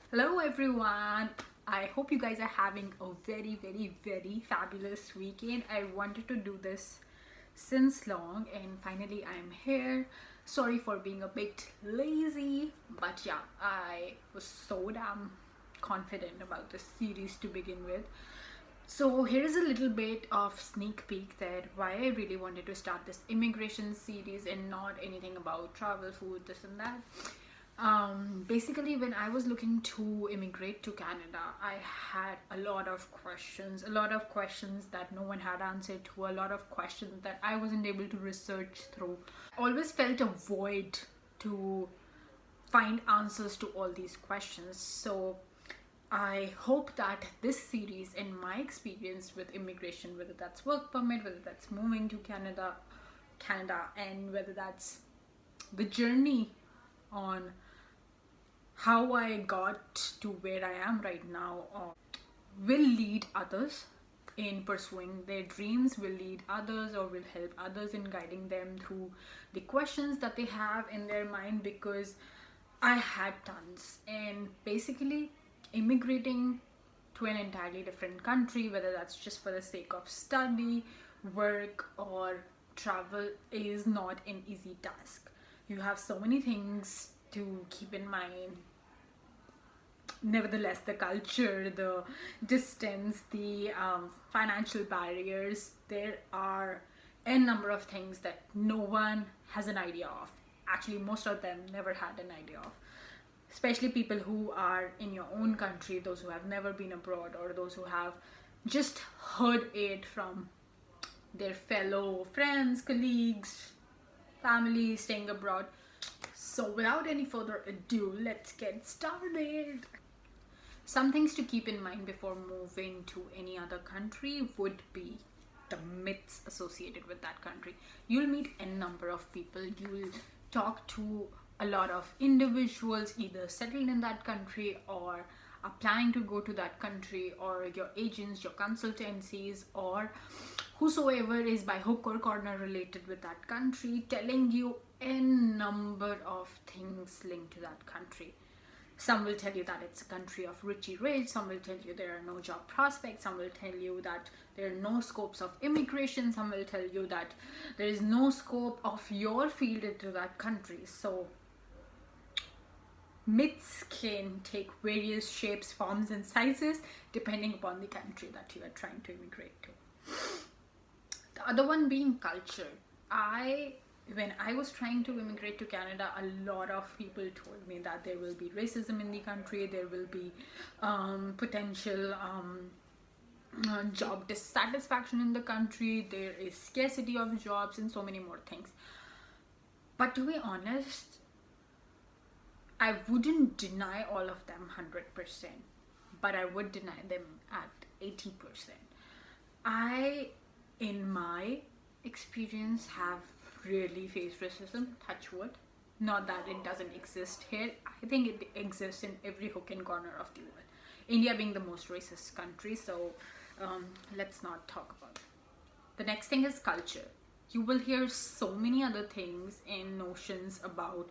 Hello everyone. I hope you guys are having a very fabulous weekend. I wanted to do this since long and finally I'm here. Sorry for being a bit lazy, but yeah, I was so damn confident about this series to begin with. So here is a little bit of sneak peek that why I really wanted to start this immigration series and not anything about travel, food, this and that. Basically, when I was looking to immigrate to Canada, I had a lot of questions that no one had answered to, a lot of questions that I wasn't able to research through. I always felt a void to find answers to all these questions. So I hope that this series and my experience with immigration, whether that's work permit, whether that's moving to Canada, and whether that's the journey on how I got to where I am right now, will lead others in pursuing their dreams, will lead others or will help others in guiding them through the questions that they have in their mind, because I had tons. And basically, immigrating to an entirely different country, whether that's just for the sake of study, work, or travel, is not an easy task. You have so many things to keep in mind. Nevertheless, the culture, the distance, the financial barriers, there are a number of things that no one has an idea of. Actually, most of them never had an idea of, especially people who are in your own country, those who have never been abroad, or those who have just heard it from their fellow friends, colleagues, family staying abroad. So without any further ado, let's get started. Some things to keep in mind before moving to any other country would be the myths associated with that country. You'll meet a number of people, you'll talk to a lot of individuals either settled in that country or are planning to go to that country, or your agents, your consultancies, or whosoever is by hook or corner related with that country, telling you a number of things linked to that country. Some will tell you that it's a country of richy rich, some will tell you there are no job prospects, some will tell you that there are no scopes of immigration, some will tell you that there is no scope of your field into that country. So myths can take various shapes, forms and sizes depending upon the country that you are trying to immigrate to. The other one being culture. When I was trying to immigrate to Canada, a lot of people told me that there will be racism in the country, there will be potential job dissatisfaction in the country, there is scarcity of jobs, and so many more things. But to be honest, I wouldn't deny all of them 100%, but I would deny them at 80%. I, in my experience, have really faced racism, touch wood. Not that it doesn't exist here. I think it exists in every hook and corner of the world. India being the most racist country, so let's not talk about it. The next thing is culture. You will hear so many other things and notions about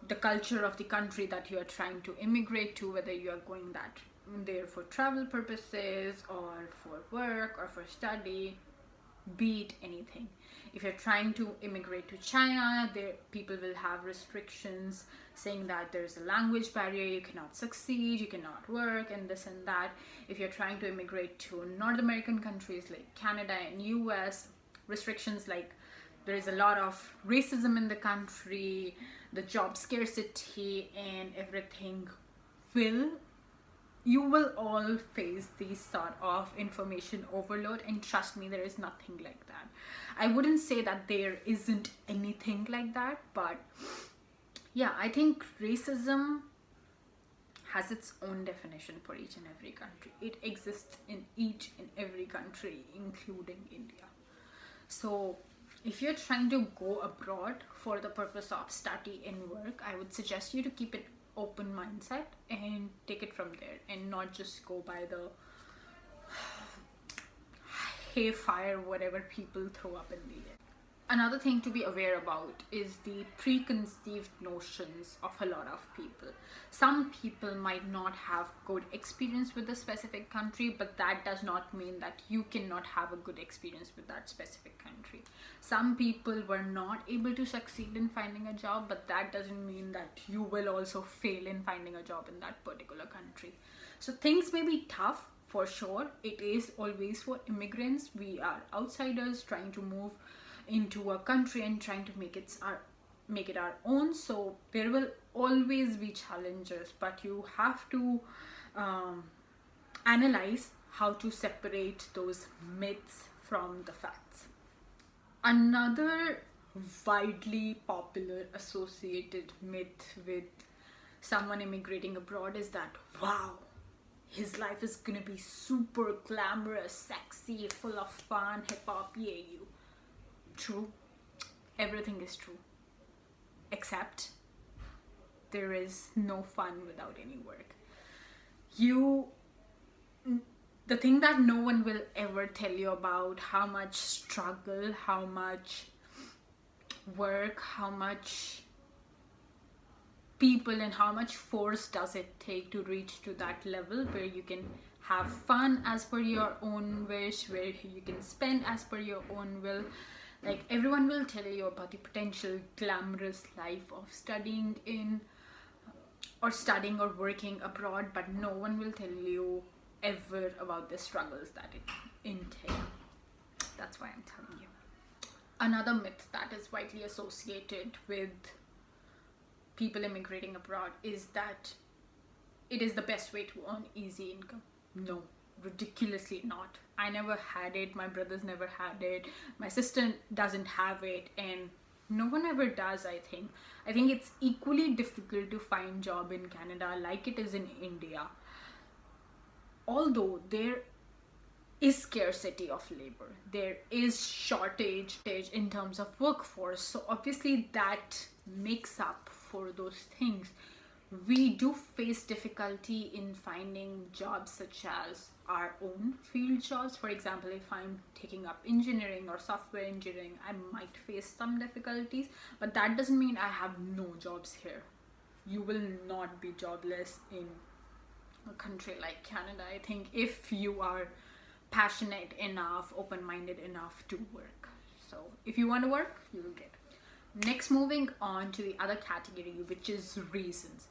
the culture of the country that you are trying to immigrate to, whether you are going there for travel purposes or for work or for study, be it anything. If you're trying to immigrate to China, there people will have restrictions saying that there's a language barrier, you cannot succeed, you cannot work, and this and that. If you're trying to immigrate to North American countries like Canada and US, restrictions like there is a lot of racism in the country, the job scarcity and everything. You will all face these sort of information overload, and trust me, there is nothing like that. I wouldn't say that there isn't anything like that, but yeah, I think racism has its own definition for each and every country. It exists in each and every country, including India. So if you're trying to go abroad for the purpose of study and work, I would suggest you to keep an open mindset and take it from there, and not just go by the haywire whatever people throw up in the air. Another thing to be aware about is the preconceived notions of a lot of people. Some people might not have good experience with a specific country, but that does not mean that you cannot have a good experience with that specific country. Some people were not able to succeed in finding a job, but that doesn't mean that you will also fail in finding a job in that particular country. So things may be tough for sure. It is always for immigrants. We are outsiders trying to move into a country and trying to make it our own. So there will always be challenges, but you have to analyze how to separate those myths from the facts. Another widely popular associated myth with someone immigrating abroad is that, wow, his life is gonna be super glamorous, sexy, full of fun, hip hop, yeah, you. True, everything is true, except there is no fun without any work. The thing that no one will ever tell you about, how much struggle, how much work, how much people and how much force does it take to reach to that level where you can have fun as per your own wish, where you can spend as per your own will. Like, everyone will tell you about the potential glamorous life of studying or working abroad, but no one will tell you ever about the struggles that it entails. That's why I'm telling you. Another myth that is widely associated with people immigrating abroad is that it is the best way to earn easy income. No, ridiculously not. I never had it, my brothers never had it, my sister doesn't have it, and no one ever does. I think it's equally difficult to find job in Canada like it is in India, although there is scarcity of labor, there is shortage in terms of workforce. So obviously that makes up for those things. We do face difficulty in finding jobs such as our own field jobs. For example, if I'm taking up engineering or software engineering, I might face some difficulties, but that doesn't mean I have no jobs here. You will not be jobless in a country like Canada, I think, if you are passionate enough, open-minded enough to work. So if you want to work, you will get it. Next, moving on to the other category, which is reasons.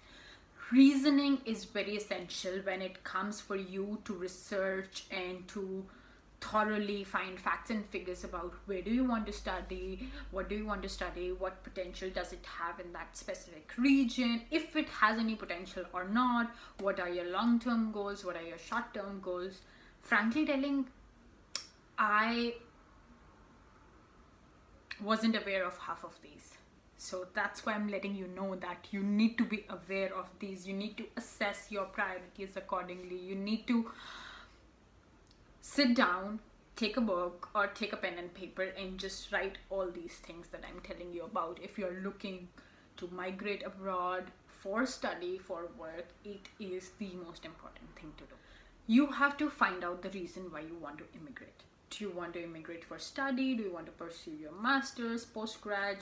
Reasoning is very essential when it comes for you to research and to thoroughly find facts and figures about where do you want to study, what do you want to study, what potential does it have in that specific region, if it has any potential or not, what are your long-term goals, what are your short-term goals. Frankly telling, I wasn't aware of half of these. So that's why I'm letting you know that you need to be aware of these. You need to assess your priorities accordingly. You need to sit down, take a book or take a pen and paper and just write all these things that I'm telling you about. If you're looking to migrate abroad for study, for work, it is the most important thing to do. You have to find out the reason why you want to immigrate. Do you want to immigrate for study? Do you want to pursue your master's, postgrad?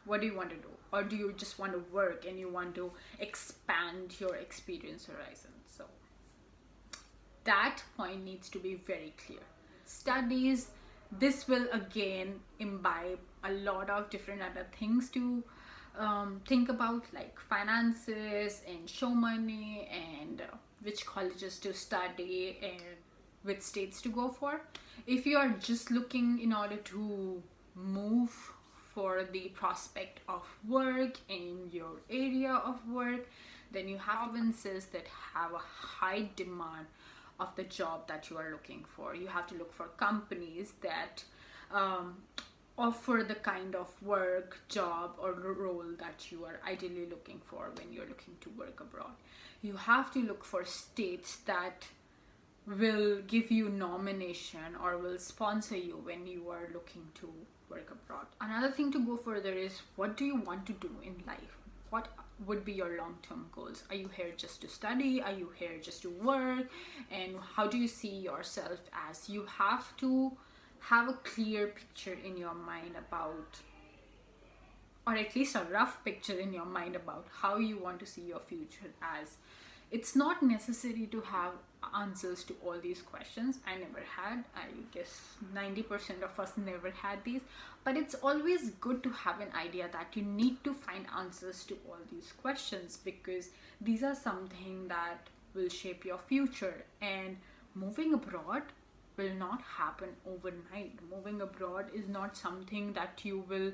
What do you want to do? Or do you just want to work and you want to expand your experience horizon? So that point needs to be very clear. Studies, this will again imbibe a lot of different other things to think about, like finances and show money and which colleges to study and which states to go for. If you are just looking in order to move for the prospect of work in your area of work, then you have provinces that have a high demand of the job that you are looking for. You have to look for companies that offer the kind of work, job or role that you are ideally looking for when you're looking to work abroad. You have to look for states that will give you nomination or will sponsor you when you are looking to work abroad. Another thing to go further is, what do you want to do in life? What would be your long-term goals? Are you here just to study? Are you here just to work? And how do you see yourself as? You have to have a clear picture in your mind about, or at least a rough picture in your mind about how you want to see your future as. It's not necessary to have answers to all these questions. I never had. I guess 90% of us never had these. But it's always good to have an idea that you need to find answers to all these questions, because these are something that will shape your future. And moving abroad will not happen overnight. Moving abroad is not something that you will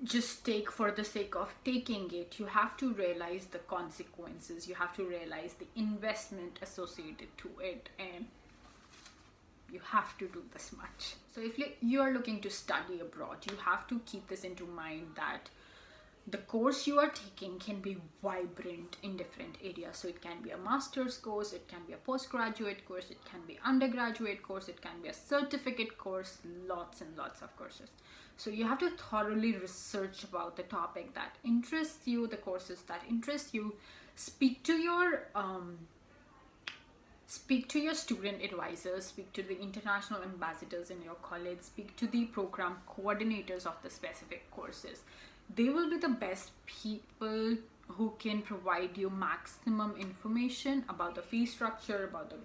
just take for the sake of taking it. You have to realize the consequences, you have to realize the investment associated to it, and you have to do this much. So if you are looking to study abroad, you have to keep this into mind, that the course you are taking can be vibrant in different areas. So it can be a master's course, it can be a postgraduate course, it can be undergraduate course, it can be a certificate course, lots and lots of courses. So you have to thoroughly research about the topic that interests you, the courses that interest you. Speak to your student advisors, speak to the international ambassadors in your college, speak to the program coordinators of the specific courses. They will be the best people who can provide you maximum information about the fee structure, about the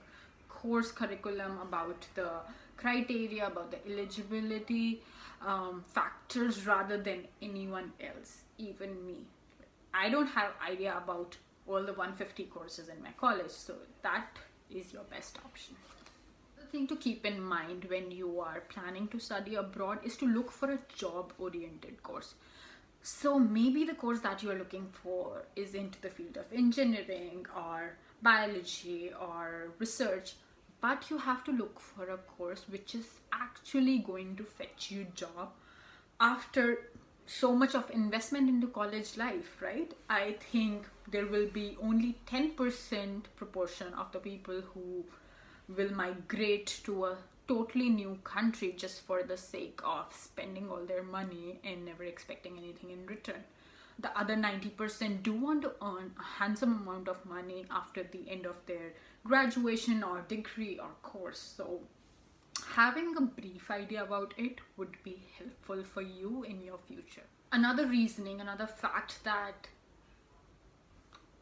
course curriculum, about the criteria, about the eligibility factors, rather than anyone else, even me. I don't have idea about all the 150 courses in my college, so that is your best option. The thing to keep in mind when you are planning to study abroad is to look for a job-oriented course. So maybe the course that you are looking for is into the field of engineering or biology or research, but you have to look for a course which is actually going to fetch you job after so much of investment into college life, right? I think there will be only 10% proportion of the people who will migrate to a totally new country just for the sake of spending all their money and never expecting anything in return. The other 90% do want to earn a handsome amount of money after the end of their graduation or degree or course. So having a brief idea about it would be helpful for you in your future. Another fact that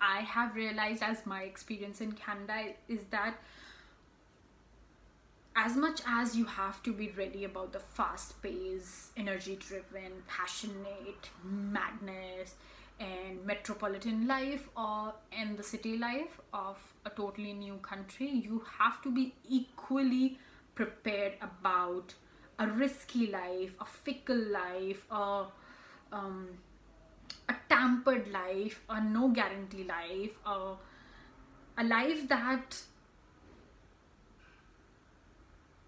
I have realized as my experience in Canada is that as much as you have to be ready about the fast-paced, energy-driven, passionate madness and metropolitan life and the city life of a totally new country, you have to be equally prepared about a risky life, a fickle life, a tampered life, a no guarantee life, a life that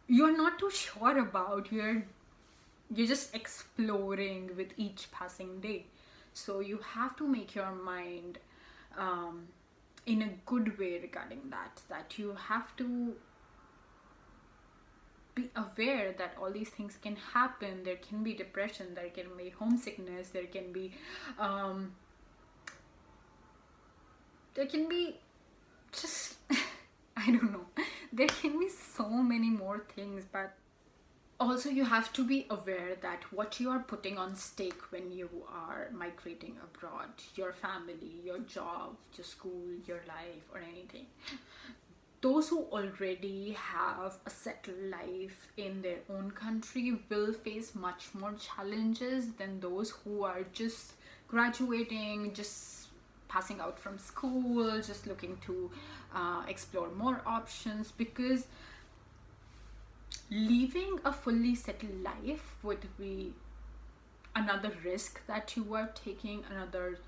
you're not too sure about. You're just exploring with each passing day. So you have to make your mind in a good way regarding that you have to be aware that all these things can happen. There can be depression, there can be homesickness, there can be just I don't know, there can be so many more things. But also you have to be aware that what you are putting on stake when you are migrating abroad, your family, your job, your school, your life, or anything. Those who already have a settled life in their own country will face much more challenges than those who are just graduating, just passing out from school, just looking to explore more options. Because leaving a fully settled life would be another risk that you are taking, another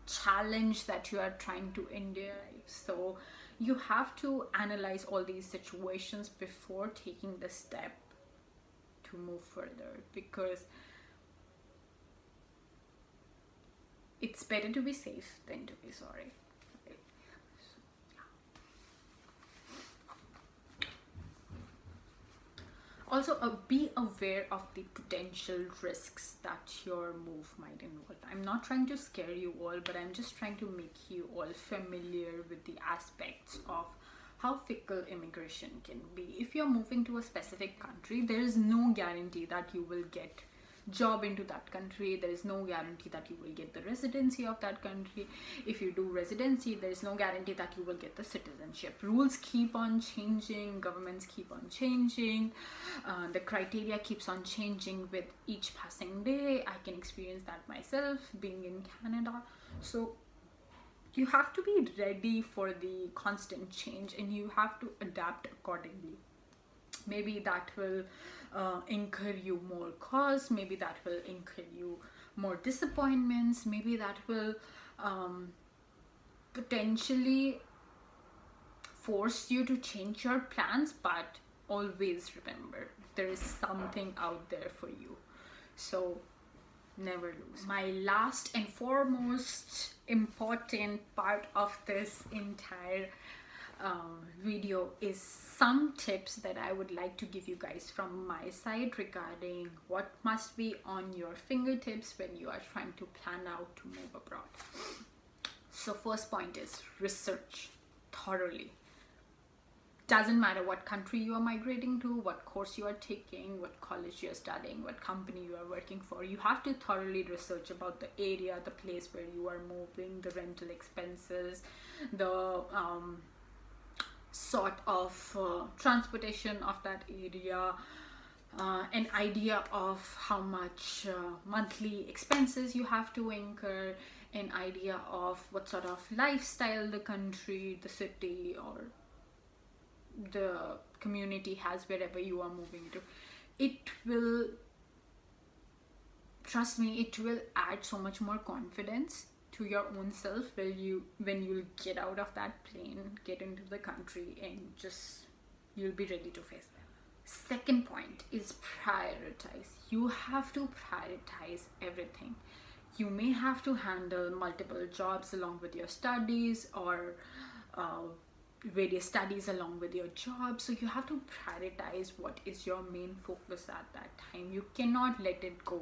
challenge that you are trying to endure. So you have to analyze all these situations before taking the step to move further, because it's better to be safe than to be sorry. Right? So, yeah. Also, be aware of the potential risks that your move might involve. I'm not trying to scare you all, but I'm just trying to make you all familiar with the aspects of how fickle immigration can be. If you're moving to a specific country, there is no guarantee that you will get job into that country. There is no guarantee that you will get the residency of that country. If you do residency, there is no guarantee that you will get the citizenship. Rules keep on changing, governments keep on changing, the criteria keeps on changing with each passing day. I can experience that myself being in Canada. So you have to be ready for the constant change and you have to adapt accordingly. Maybe that will incur you more costs, maybe that will incur you more disappointments, maybe that will potentially force you to change your plans, but always remember there is something out there for you. So never lose. My last and foremost important part of this entire video is some tips that I would like to give you guys from my side regarding what must be on your fingertips when you are trying to plan out to move abroad. So first point is research thoroughly. Doesn't matter what country you are migrating to, what course you are taking, what college you are studying, what company you are working for. You have to thoroughly research about the area, the place where you are moving, the rental expenses, the sort of transportation of that area, an idea of how much monthly expenses you have to incur, an idea of what sort of lifestyle the country, the city, or the community has wherever you are moving to. It will, trust me, it will add so much more confidence to your own self when you'll get out of that plane, get into the country, and just you'll be ready to face them. Second point is prioritize. You have to prioritize everything. You may have to handle multiple jobs along with your studies, or various studies along with your job. So you have to prioritize what is your main focus at that time. You cannot let it go.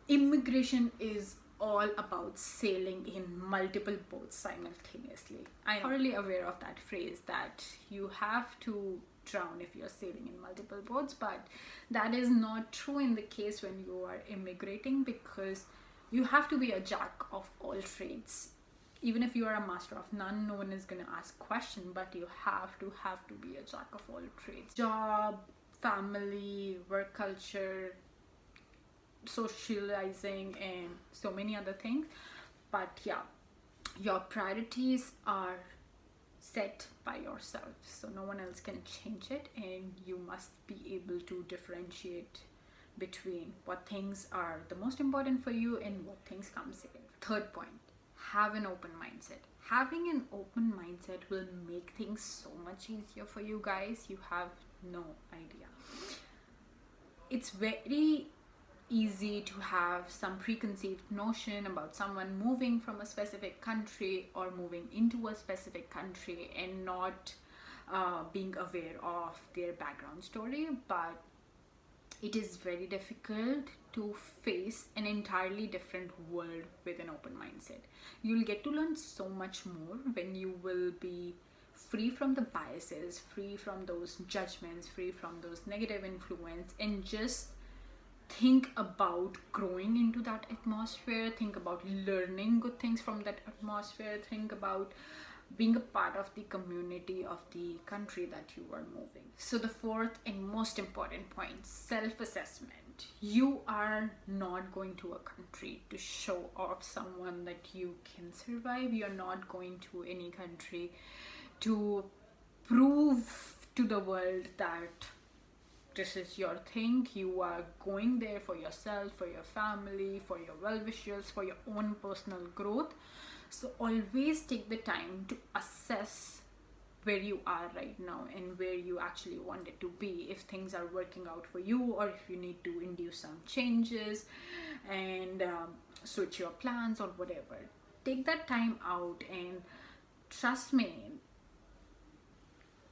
Immigration is all about sailing in multiple boats simultaneously. I'm thoroughly aware of that phrase that you have to drown if you're sailing in multiple boats, but that is not true in the case when you are immigrating, because you have to be a jack of all trades. Even if you are a master of none, no one is going to ask question, but you have to be a jack of all trades. Job, family, work culture, socializing, and so many other things. But yeah, your priorities are set by yourself, so no one else can change it, and you must be able to differentiate between what things are the most important for you and what things come second. Third point, have an open mindset. Having an open mindset will make things so much easier for you guys. You have no idea. It's very easy to have some preconceived notion about someone moving from a specific country or moving into a specific country and not being aware of their background story, but it is very difficult to face an entirely different world with an open mindset. You'll get to learn so much more when you will be free from the biases, free from those judgments, free from those negative influence, and just think about growing into that atmosphere, think about learning good things from that atmosphere, think about being a part of the community of the country that you are moving. So the fourth and most important point, self-assessment. You are not going to a country to show off someone that you can survive. You're not going to any country to prove to the world that this is your thing. You are going there for yourself, for your family, for your well-wishers, for your own personal growth. So always take the time to assess where you are right now and where you actually want it to be, if things are working out for you, or if you need to induce some changes and switch your plans or whatever. Take that time out, and trust me,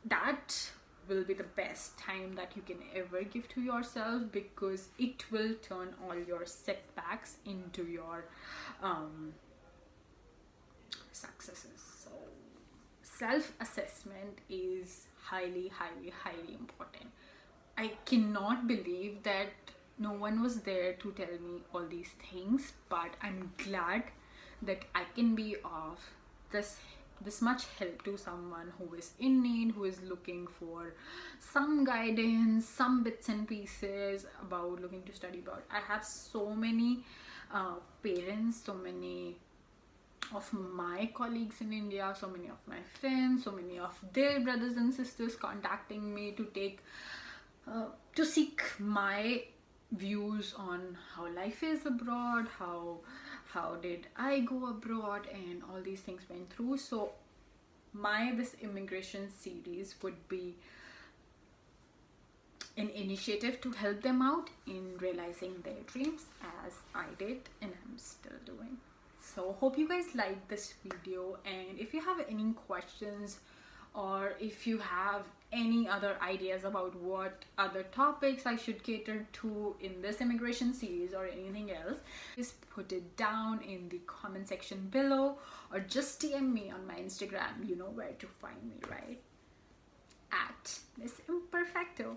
that will be the best time that you can ever give to yourself, because it will turn all your setbacks into your successes. So self-assessment is highly, highly, highly important. I cannot believe that no one was there to tell me all these things, but I'm glad that I can be of this much help to someone who is in need, who is looking for some guidance, some bits and pieces about looking to study abroad. I have so many parents, so many of my colleagues in India, so many of my friends, so many of their brothers and sisters contacting me to seek my views on how life is abroad, how did I go abroad, and all these things went through. So this immigration series would be an initiative to help them out in realizing their dreams, as I did and I'm still doing. So hope you guys liked this video, and if you have any questions or if you have any other ideas about what other topics I should cater to in this immigration series or anything else, just put it down in the comment section below, or just DM me on my Instagram. You know where to find me, right? At MSIMPERFECTO.